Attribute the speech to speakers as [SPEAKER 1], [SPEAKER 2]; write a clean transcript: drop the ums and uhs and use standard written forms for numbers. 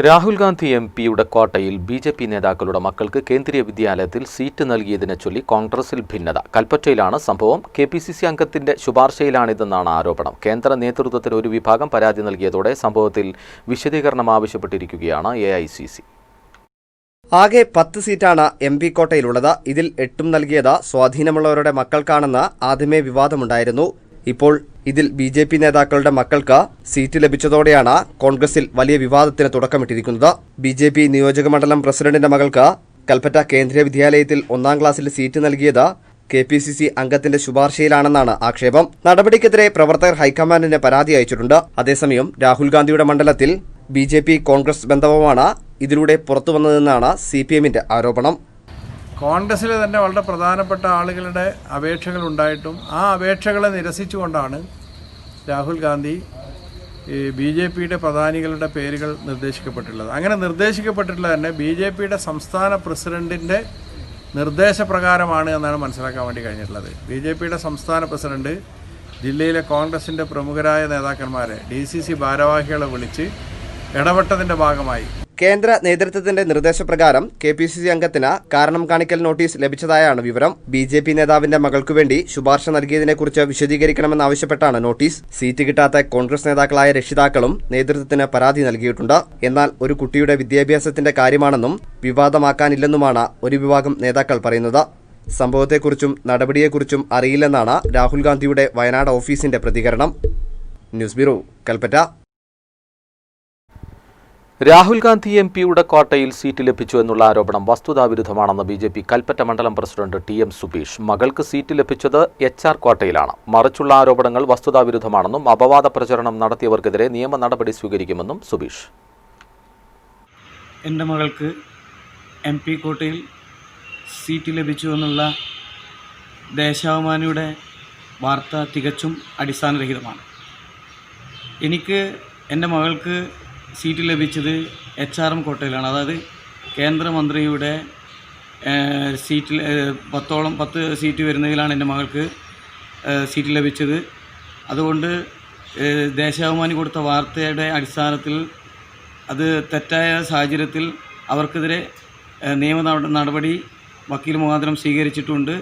[SPEAKER 1] രാഹുൽ ഗാന്ധി എംപിയുടെ കോട്ടയിൽ ബിജെപി നേതാക്കളുടെ മക്കൾക്ക് കേന്ദ്രീയ വിദ്യാലയത്തിൽ സീറ്റ് നൽകിയതിനെ ചൊല്ലി കോൺഗ്രസിൽ ഭിന്നത. കൽപ്പറ്റയിലാണ് സംഭവം. കെപിസിസി അംഗത്തിന്റെ ശുപാർശയിലാണിതെന്നാണ് ആരോപണം. കേന്ദ്ര നേതൃത്വത്തിന് ഒരു വിഭാഗം പരാതി നൽകിയതോടെ സംഭവത്തിൽ വിശദീകരണം ആവശ്യപ്പെട്ടിരിക്കുകയാണ് എഐസിസി.
[SPEAKER 2] ആകെ 10 സീറ്റാണ് എംപി കോട്ടയിലുള്ളത്. ഇതിൽ 8 നൽകിയത് സ്വാധീനമുള്ളവരുടെ മക്കൾക്കാണെന്ന് ആദ്യമേ വിവാദമുണ്ടായിരുന്നു. ഇപ്പോൾ ഇതിൽ ബിജെപി നേതാക്കളുടെ മക്കൾക്ക് സീറ്റ് ലഭിച്ചതോടെയാണ് കോൺഗ്രസിൽ വലിയ വിവാദത്തിന് തുടക്കമിട്ടിരിക്കുന്നത്. ബിജെപി നിയോജകമണ്ഡലം പ്രസിഡന്റിന്റെ മകൾക്ക് കൽപ്പറ്റ കേന്ദ്രീയ വിദ്യാലയത്തിൽ 1-ാം ക്ലാസ്സിൽ സീറ്റ് നൽകിയത് കെപിസിസി അംഗത്തിന്റെ ശുപാർശയിലാണെന്നാണ് ആക്ഷേപം. നടപടിക്കെതിരെ പ്രവർത്തകർ ഹൈക്കമാൻഡിന് പരാതി അയച്ചിട്ടുണ്ട്. അതേസമയം രാഹുൽ ഗാന്ധിയുടെ മണ്ഡലത്തിൽ ബിജെപി കോൺഗ്രസ് ബന്ധവുമാണ് ഇതിലൂടെ പുറത്തുവന്നതെന്നാണ് സിപിഎമ്മിന്റെ ആരോപണം.
[SPEAKER 3] കോൺഗ്രസിലെ തന്നെ വളരെ പ്രധാനപ്പെട്ട ആളുകളുടെ അപേക്ഷകൾ ഉണ്ടായിട്ടും ആ അപേക്ഷകളെ നിരസിച്ചുകൊണ്ടാണ് രാഹുൽ ഗാന്ധി ബിജെപിയുടെ പ്രധാനികളുടെ പേരുകൾ നിർദ്ദേശിക്കപ്പെട്ടിട്ടുള്ളത്. അങ്ങനെ നിർദ്ദേശിക്കപ്പെട്ടിട്ടുള്ളത് തന്നെ ബിജെപിയുടെ സംസ്ഥാന പ്രസിഡന്റിൻ്റെ നിർദ്ദേശപ്രകാരമാണ് എന്നാണ് മനസ്സിലാക്കാൻ വേണ്ടി കഴിഞ്ഞിട്ടുള്ളത്. ബിജെപിയുടെ സംസ്ഥാന പ്രസിഡന്റ് ജില്ലയിലെ കോൺഗ്രസിൻ്റെ പ്രമുഖരായ നേതാക്കന്മാരെ DCC ഭാരവാഹികളെ വിളിച്ച് ഇടപെട്ടതിൻ്റെ ഭാഗമായി
[SPEAKER 2] കേന്ദ്ര നേതൃത്വത്തിന്റെ നിർദ്ദേശപ്രകാരം കെപിസിസി അംഗത്തിന് കാരണം കാണിക്കൽ നോട്ടീസ് ലഭിച്ചതായാണ് വിവരം. ബിജെപി നേതാവിന്റെ മകൾക്കുവേണ്ടി ശുപാർശ നൽകിയതിനെക്കുറിച്ച് വിശദീകരിക്കണമെന്നാവശ്യപ്പെട്ടാണ് നോട്ടീസ്. സീറ്റ് കിട്ടാത്ത കോൺഗ്രസ് നേതാക്കളായ രക്ഷിതാക്കളും നേതൃത്വത്തിന് പരാതി നൽകിയിട്ടുണ്ട്. എന്നാൽ ഒരു കുട്ടിയുടെ വിദ്യാഭ്യാസത്തിന്റെ കാര്യമാണെന്നും വിവാദമാക്കാനില്ലെന്നുമാണ് ഒരു വിഭാഗം നേതാക്കൾ പറയുന്നത്. സംഭവത്തെക്കുറിച്ചും നടപടിയെക്കുറിച്ചും അറിയില്ലെന്നാണ് രാഹുൽ ഗാന്ധിയുടെ വയനാട് ഓഫീസിന്റെ പ്രതികരണം. News bureau, Kalpetta.
[SPEAKER 1] രാഹുൽ ഗാന്ധി എംപിയുടെ കോട്ടയിൽ സീറ്റ് ലഭിച്ചു എന്നുള്ള ആരോപണം വസ്തുതാവിരുദ്ധമാണെന്ന് ബിജെപി കൽപ്പറ്റ മണ്ഡലം പ്രസിഡന്റ് TM സുബീഷ്. മകൾക്ക് സീറ്റ് ലഭിച്ചത് HR കോട്ടയിലാണ്. മറിച്ചുള്ള ആരോപണങ്ങൾ വസ്തുതാവിരുദ്ധമാണെന്നും അപവാദ പ്രചരണം നടത്തിയവർക്കെതിരെ നിയമ നടപടി സ്വീകരിക്കുമെന്നും സുബീഷ്.
[SPEAKER 4] എൻ്റെ മകൾക്ക് MP കോട്ടയിൽ സീറ്റ് ലഭിച്ചു എന്നുള്ള ദേശാഭിമാനിയുടെ വാർത്ത തികച്ചും അടിസ്ഥാനരഹിതമാണ്. എനിക്ക് എൻ്റെ മകൾക്ക് സീറ്റ് ലഭിച്ചത് HRM കോട്ടയിലാണ്. അതായത് കേന്ദ്രമന്ത്രിയുടെ സീറ്റിൽ 10 സീറ്റ് വരുന്നതിലാണ് എൻ്റെ മകൾക്ക് സീറ്റ് ലഭിച്ചത്. അതുകൊണ്ട് ദേശാഭിമാനി കൊടുത്ത വാർത്തയുടെ അടിസ്ഥാനത്തിൽ അത് തെറ്റായ സാഹചര്യത്തിൽ അവർക്കെതിരെ നിയമ നടപടി വക്കീൽ മുഖാന്തരം സ്വീകരിച്ചിട്ടുണ്ട്.